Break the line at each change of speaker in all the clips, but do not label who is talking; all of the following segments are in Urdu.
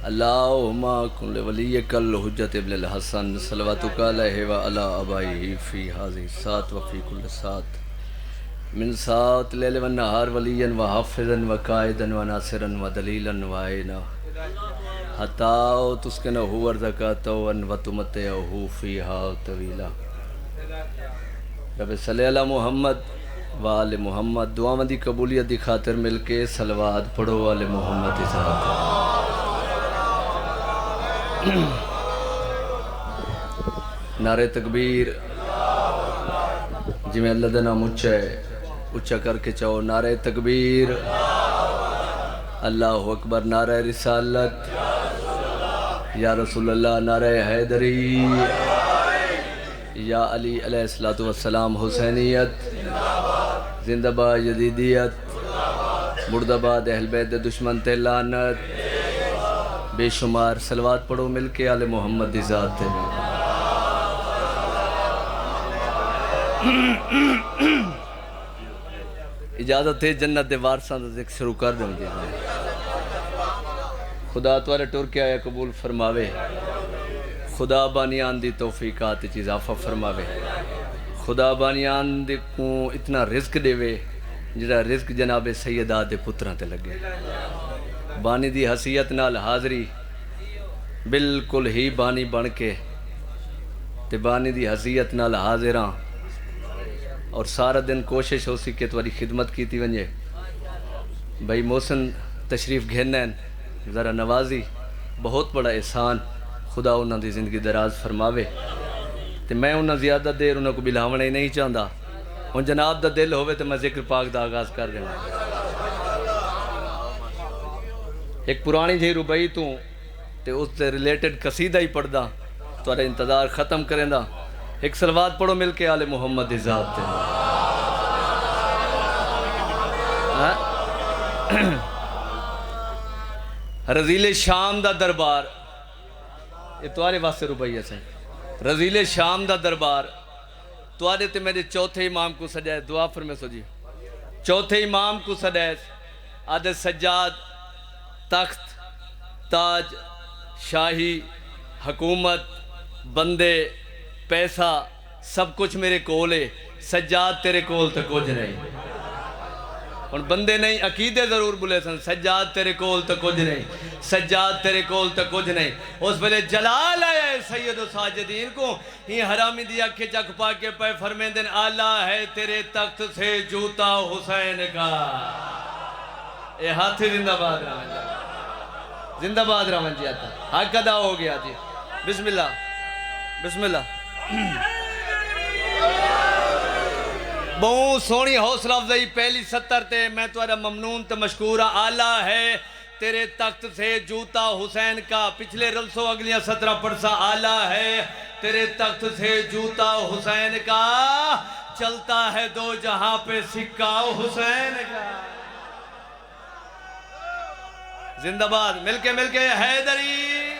اللہم کن لولیک الحجت ابن الحسن صلواتک علیہ وعلی آبائہ فی حاضی الساعت وفی کل ساعت من ساعت لیل والنہار ولیا وحافظا وقائدا وناصرا ودلیلا وعینا حتی تسکنہ ورزقاتہ وتمتعہ فیہا طویلا رب صلی اللہ محمد وآل محمد دعا مندی قبولیت دی خاطر مل کے صلوات پڑھو آل محمد دی ذات نعرہ تکبیر جی میں اللہ دا نام اچھا کر کے چاہو نعرہ تکبیر اللہ اکبر نعرہ رسالت یا رسول اللہ نعرہ حیدری یا علی علیہ السلام حسینیت زندہ باد یزیدیت مردہ باد اہل بیت دشمن تے لعنت بے شمار صلوات پڑھو مل کے آل محمد دی ذات ہے اجازت ہے جنت دے وارثاں دا ذکر شروع کر دوں گے خدا توارے ٹور کے آیا قبول فرماوے خدا بانیان دی توفیقات چیز اضافہ فرماوے خدا بانیان دے کو اتنا رزق دے وے جڑا رزق جناب سیدہ دے پتران تے لگے بانی دی حسیت نال حاضری بالکل ہی بانی بن کے تے بانی دی حسیت نال حاضراں اور سارا دن کوشش ہو سی کہ تمہاری خدمت کی تھی ونجے بھائی محسن تشریف گھرنین ذرا نوازی بہت بڑا احسان خدا انہاں دی زندگی دراز فرماوے تے میں انہاں زیادہ دیر انہاں کو بلاونا ہی نہیں چاہتا ان جناب دا دل ہوئے تے میں ذکر پاک دا آغاز کر دینا ایک پرانی جی ربائی تو تے اس سے ریلیٹڈ قصیدہ ہی پڑھ دا تو ارے انتظار ختم کریں دا ایک صلوات پڑھو مل کے آل محمد دی ذات تے رضیل شام دا دربار یہ توارے واسطے ربائی ہے رضیل شام دا دربار توارے تے میرے چوتھے امام کو سجائے دعا فرمے سو جی چوتھے امام کو سجائے آدھے سجاد تخت تاج شاہی حکومت بندے پیسہ سب کچھ میرے کولے سجاد تیرے کول تے کچھ نہیں اور بندے نہیں عقیدے ضرور بلے سن سجاد تیرے کول تے کچھ نہیں سجاد تیرے کول تے کچھ نہیں اس بلے جلال آیا ہے سید و ساجدین کو ہی حرامی دیا کہ چک پا کے پہ فرمیندن آلہ ہے تیرے تخت سے جوتا حسین کا اے ہاتھی زندہ باد رہا ہے زندہ باد رحمن جی آتا حق ادا ہو گیا جی بسم اللہ بسم اللہ بہت سونی حوصلہ افزائی پہلی ستر تے میں توارا ممنون تے مشکورہ آلہ ہے تیرے تخت سے جوتا حسین کا پچھلے رلسو اگلیاں 17 پڑسا آلہ ہے تیرے تخت سے جوتا حسین کا چلتا ہے دو جہاں پہ سکہ حسین کا زندہ باد مل کے حیدری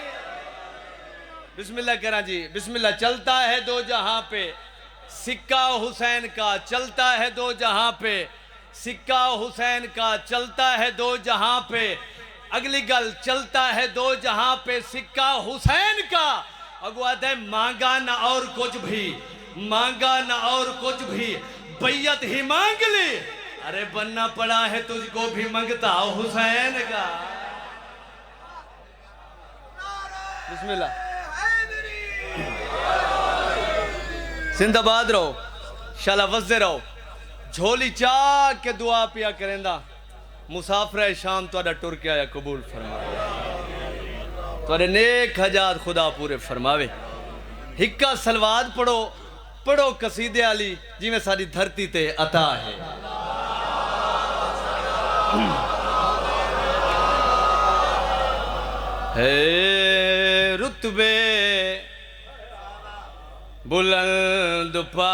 بسم اللہ کرا جی بسم اللہ چلتا ہے دو جہاں پہ سکہ حسین کا چلتا ہے دو جہاں پہ سکہ حسین کا چلتا ہے دو جہاں پہ اگلی گل چلتا ہے دو جہاں پہ سکہ حسین کا اگواد ہے مانگا نہ اور کچھ بھی مانگا نہ اور کچھ بھی بیعت ہی مانگ لی ارے بننا پڑا ہے تجھ کو بھی منگتا حسین کا بسم اللہ زندہ باد رہو شالہ وزے رہو جھولی چاک کے دعا پیا کریں دا مسافر شام تو اڈا ٹر کے آیا قبول فرماوے تو اڈے نیک حجات خدا پورے فرماوے ہکا سلوات پڑھو قصیدے علی جی میں ساری دھرتی تے عطا ہے ہے رتبے بلند پا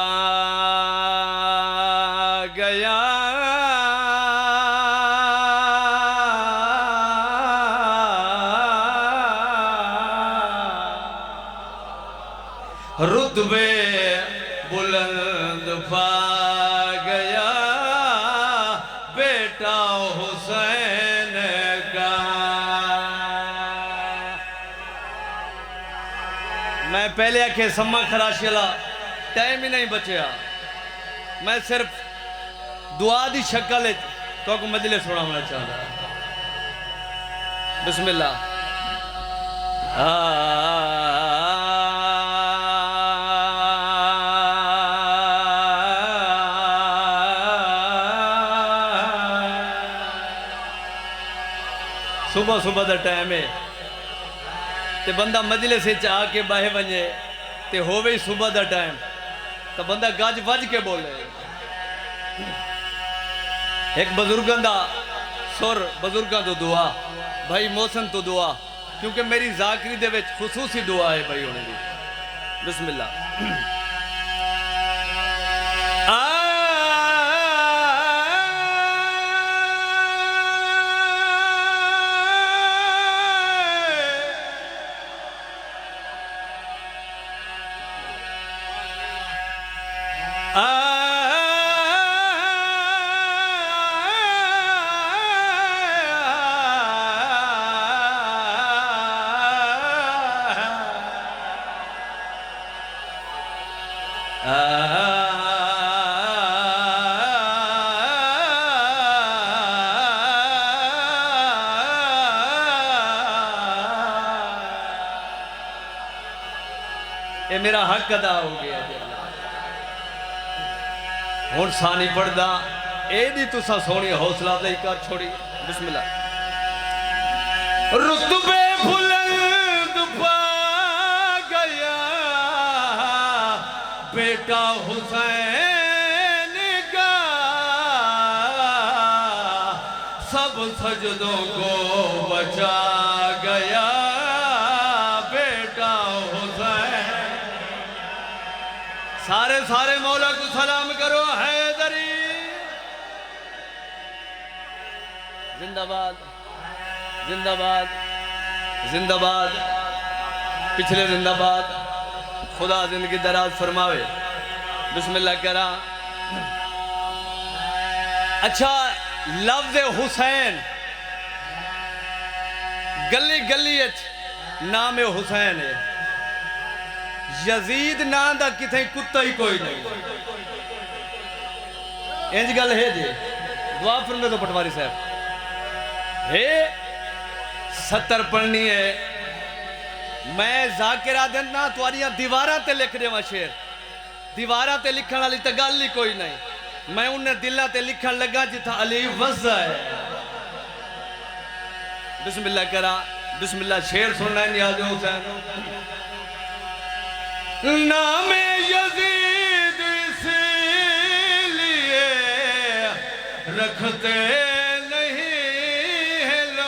گیا رتبے بلند پا گیا بیٹا حسین کا میں پہلے آکھے سما خراشی اللہ ٹائم ہی نہیں بچیا میں صرف دعا دی شکل ہے تو کو مجلس سنا ہونا چاہتا بسم اللہ صبح صبح دا ٹائم ہے تے بندہ مجلس سے چاہ کے باہے بنجے تے ہووے صبح دا ٹائم تو بندہ گاج وج کے بولے ایک بزرگان دا سر بزرگان تو دعا بھائی موسن تو دعا کیونکہ میری ذاکری دے وچ خصوصی دعا ہے بھائی ہونے دی بسم اللہ اے میرا حق ادا ہو گیا ہون سانی پڑھ دا اے دی تو سا سونی حوصلہ دائی کر چھوڑی بسم اللہ رتبے بلند پا گیا بیٹا حسین کا سب سجدوں کو بچا گیا بیٹا حسین سارے مولا کو سلام کرو حیدری زندہ باد زندہ باد زندہ باد پچھلے زندہ باد خدا زندگی دراز فرماوے بسم اللہ کرا اچھا لفظ حسین گلی گلی نام حسین ہے یزید نام دا کتھیں کتا ہی کوئی نہیں انج گل ہے جی دعا فرمے تو پٹواری صاحب ہے 70 پڑھنی ہے میں ذاکرہ دینا تواریاں دیواراں تے لکھ دے وہاں شیر دیواراں تے لکھن والی تے گل ہی کوئی نہیں میں انہیں دلہ تے لکھن لگا جتھا علی وزہ ہے بسم اللہ کرا بسم اللہ شیر سننا ہے نیاز حسین نام یزید اس لیے رکھتے نہیں ہیں لوگ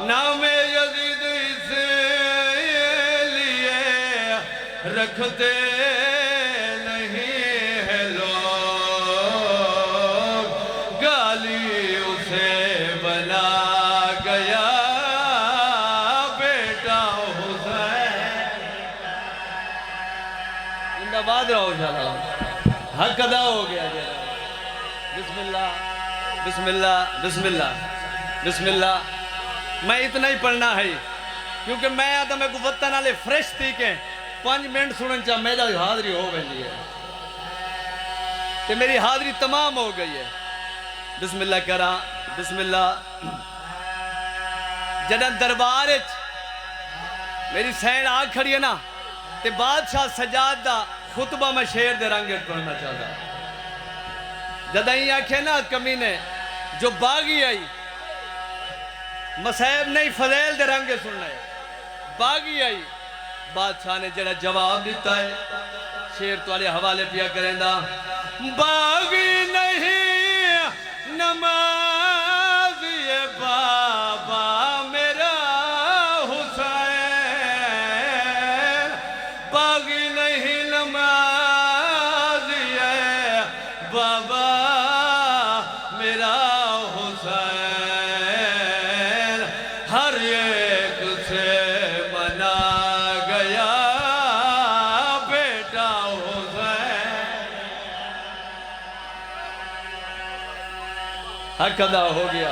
نام یزید اس لیے رکھتے نہیں ہیں لوگ گالی اسے بنا گیا باد رہو جانا حق ادا ہو گیا بسم اللہ بسم اللہ بسم اللہ بسم اللہ میں اتنا ہی پڑھنا ہے کیونکہ میں آدھا میں کو وطن آلے فریش تھی کہ 5 منٹ سنن چاہ میرا حاضری ہو گئی ہے کہ میری حاضری تمام ہو گئی ہے بسم اللہ کرا بسم اللہ جدن دربار میری سین آگ کھڑی ہے نا تے بادشاہ سجاد دا خطبہ میں شیر دے رنگیٹ پڑھنا چاہتا جدہ ہی آنکھیں نا کمینے جو باغی آئی مسائب نہیں فضیل دے رنگے سننا ہے باغی آئی بادشاہ نے جڑا جواب دیتا ہے شیر تو علی حوالے پیا کریں دا باغی نہیں نمازی بابا میرا حسین باغی نہیں نمازی بابا میرا حسین ہر ایک سے منا گیا بیٹا حسین حق ادا ہو گیا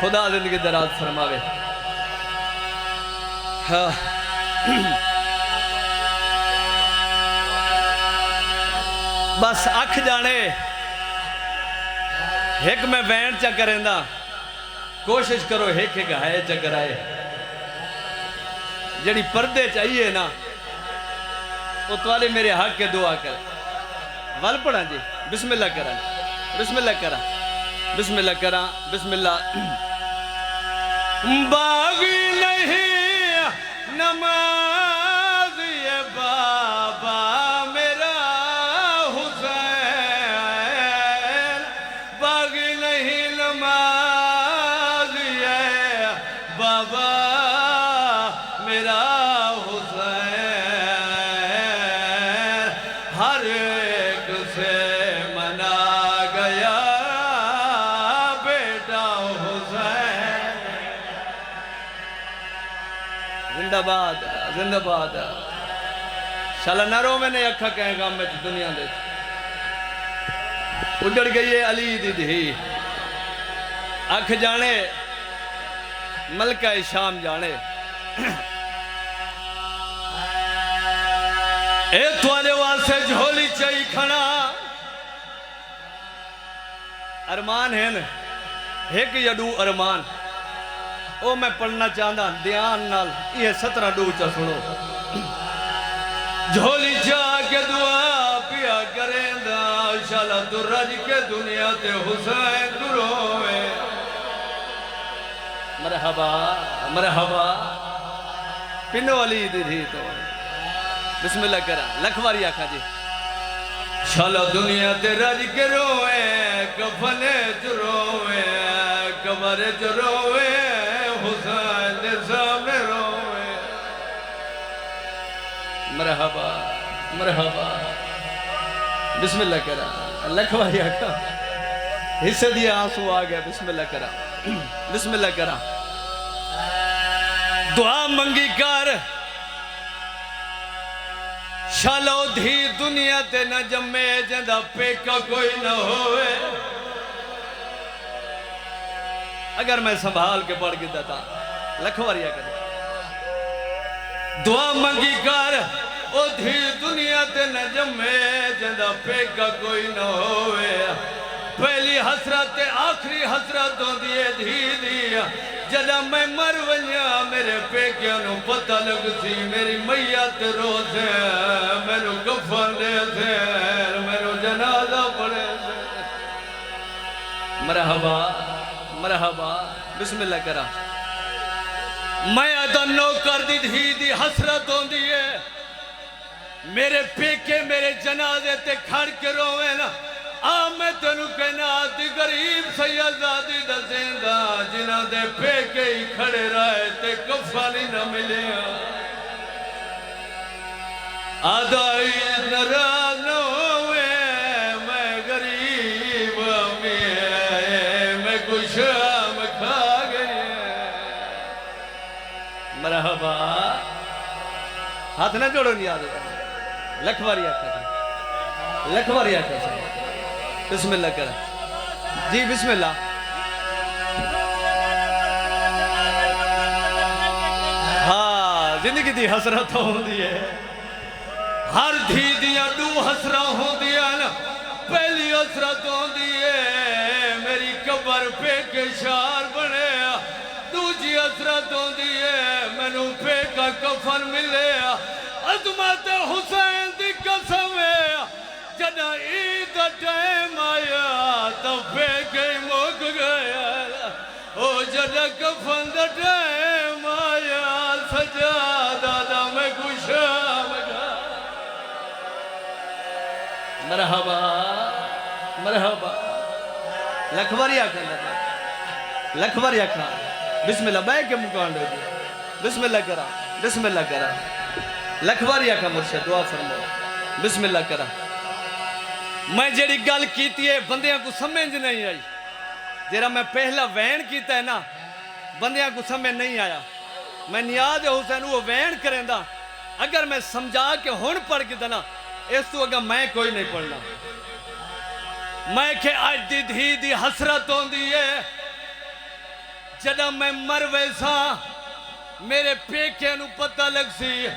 خدا زندگی دراز فرماوے ہاں بس اکھ جانے ایک میں وین چا کریں دا کوشش کرو ایک ہے چکر آئے جڑی پردے چاہیے نا وہ توالے میرے حق کے دعا کر وال پڑھا جی بسم اللہ کرا بسم اللہ کرا بسم اللہ کرا بسم اللہ باغی نہیں نماز یہ بابا میرا حسین باغی نہیں نماز یہ بابا میرا حسین ہر ایک سے منا گیا بیٹا حسین زندہ باد زندہ باد شالا نرو میں نے اکھا کہیں گا میں دنیا دے اجڑ گئی ہے علی دی دھی اکھ جانے ملکہ شام جانے اے توالے واسے جھولی چاہی کھنا ارمان ہے نا ایک یڈو ارمان او میں پڑھنا چاہتا دیان نال یہ 17 ڈو چا سنو جھولی چاہ کے دعا پیا کریں دا شالا درج کے دنیا تے حسین دروے مرحبا مرحبا پنو علی دی تھی تو بسم اللہ کرا لکھواری آکھا جی شالا دنیا تے رج کے روئے کفنے چروئے کبر چروئے حسین دے سامنے روئے مرحبا مرحبا بسم اللہ کرا لکھواری آکھا حصہ دیا آنسو آگیا بسم اللہ کرا بسم اللہ کرا دعا منگی کر شالو دھی دنیا تے نہ جمے جندہ پیکا کوئی نہ ہوئے اگر میں سنبھال کے پڑھ گتا تھا لکھواریا کر دعا منگی کر او دھی دنیا تے نہ جمے جندہ پیکا کوئی نہ ہوئے پہلی حسرت آخری حسرت ہوں دیئے دھی دیا جدہ میں مر ونیا میرے پیکیاں نو پتہ لگ سی میری میت رو سے میرے کفن دے سے میرے جنازہ پڑے سے مرحبا مرحبا بسم اللہ کرا میں ادنو کر دی دھی دی حسرت ہوں دیئے میرے پیکے میرے جنازے تے کھڑ کے روئے نا میں تنو کہنا دی غریب سیدادی دا زندہ جنہ دے پیکے ہی کھڑے رہے تے کفالی نہ ملے آدھائی نراز نہ ہوئے میں غریب میں کچھ آم کھا گئی مرحبا ہاتھ نہ جوڑو نہیں آدھے لکھواری آکھا تھا لکھواری آکھا تھا بسم اللہ کرا جی بسم اللہ ہاں زندگی دی حسرت ہوں دیئے ہر دھی دیا دو حسرہ ہوں دیا نا پہلی حسرت ہوں دیئے میری قبر پہ کے شار بنے دوجی حسرت ہوں دیئے میں نو پہ کا کفن ملے عظمت حسین دی قسم ہے جدہ عید ٹائم آیا تو پھیکے موک گیا او جدہ کفن دا ٹائم آیا سجادہ دا میں گشام گا مرحبا مرحبا لکھواری آکھا لکھواری آکھا بسم اللہ بے کے مکان دے دی بسم اللہ کرا بسم اللہ کرا لکھواری آکھا مرشد دعا فرمو بسم اللہ کرا میں جیڑی گل کیتی ہے بندیاں کو سمجھ نہیں آئی جیڑا میں پہلا وین کیتا ہے نا بندیاں کو سمجھ نہیں آیا میں نیاز حسین وہ وین کریں دا اگر میں سمجھا کے ہون پڑھ کے دنا اس تو اگر میں کوئی نہیں پڑھنا میں کہ آج دی دھی دی حسرت ہوں دی ہے جدہ میں مر ویسا میرے پیکے نو پتہ لگ سی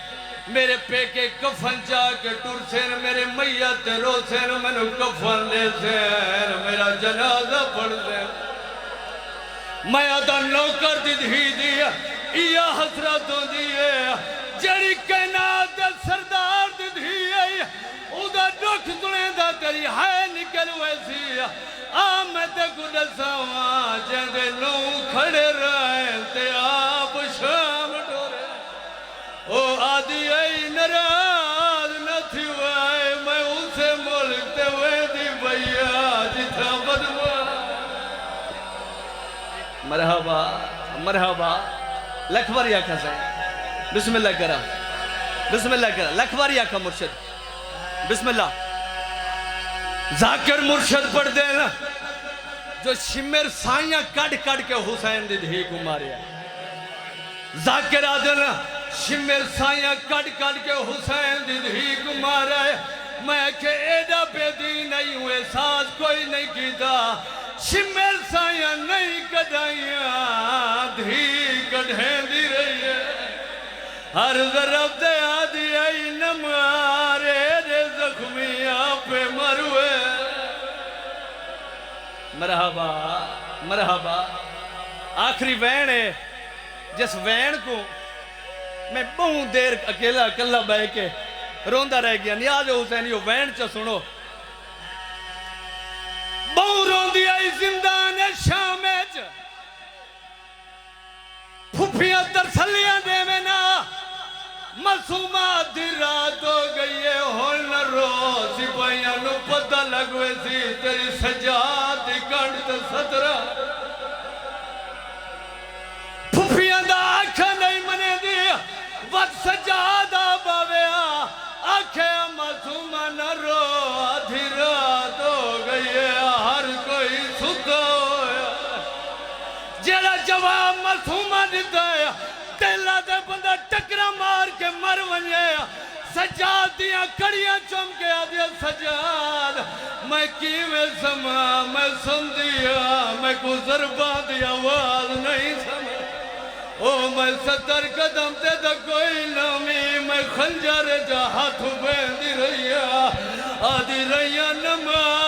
میرے پیکے کفن جا کے ٹر سین میرے میت رو سین میں نو کفن لے سین میرا جنازہ پڑھ سین میں آدھا نوکر دی دھی دیا یا حسرتوں دیئے جڑی کائنات سردار دی دھی او دا دکھ سنے دا تیری ہائے نکل ویسی آمد گل سوا جندے نو کھڑے رہے تے آپ شام ڈورے او آدھی ای نراز نہ تھی وائے میں اسے ملک تے ویدی بھئیا جتنا بدوا مرحبا مرحبا لکھواری آکھا سے بسم اللہ کرا بسم اللہ کرا لکھواری آکھا مرشد بسم اللہ ذاکر مرشد پڑھ دینا جو شمر سائیاں کڑ کڑ کے حسین دی دھی کو ماریا ذاکر آدھنا شمر سائیاں کڑ کڑ کے حسین دی دھی کو مارا ہے میں کہ ایڈا بے دی نہیں ہوئے ساز کوئی نہیں کیتا شمر سائیاں نہیں کڑائیاں دھی کڑھیں دی رہی ہے ہر ضرب دے آدھی آئی نمارے دے زخمی آپے مروے مرحبا مرحبا آخری وین ہے جس وین کو میں بہت دیر اکیلا کلہ بے کے روندہ رہ گیا نیاز حسینی وین چا سنو بہت روندی آئی زندان شامج پھوپیاں ترسلیاں دے میں نا معصومات دی رات ہو گئی ہے ہون نہ رو سپاہیاں نو پتہ لگوے سی تیری سجاد دی کنڈ تے سترہ پھوپیاں دا آنکھا نہیں منے دی وقت سجاد آباویا آنکھیں معصومہ نہ رو آدھی رات ہو گئی ہے ہر کوئی ستا ہویا جیڑا جواب معصومہ دیتا ہے تیلہ دے بندہ ٹکرہ مار کے مر ونجے سجاد دیا کڑیاں چم کے آدھیا سجاد میں کیویں سما میں سن دیا میں کو ضربان دیا آواز نہیں سما او میں 70 قدم تے دا کوئی نامی میں خنجر جا ہاتھ بین دی رہیا آدھی رہیا نماز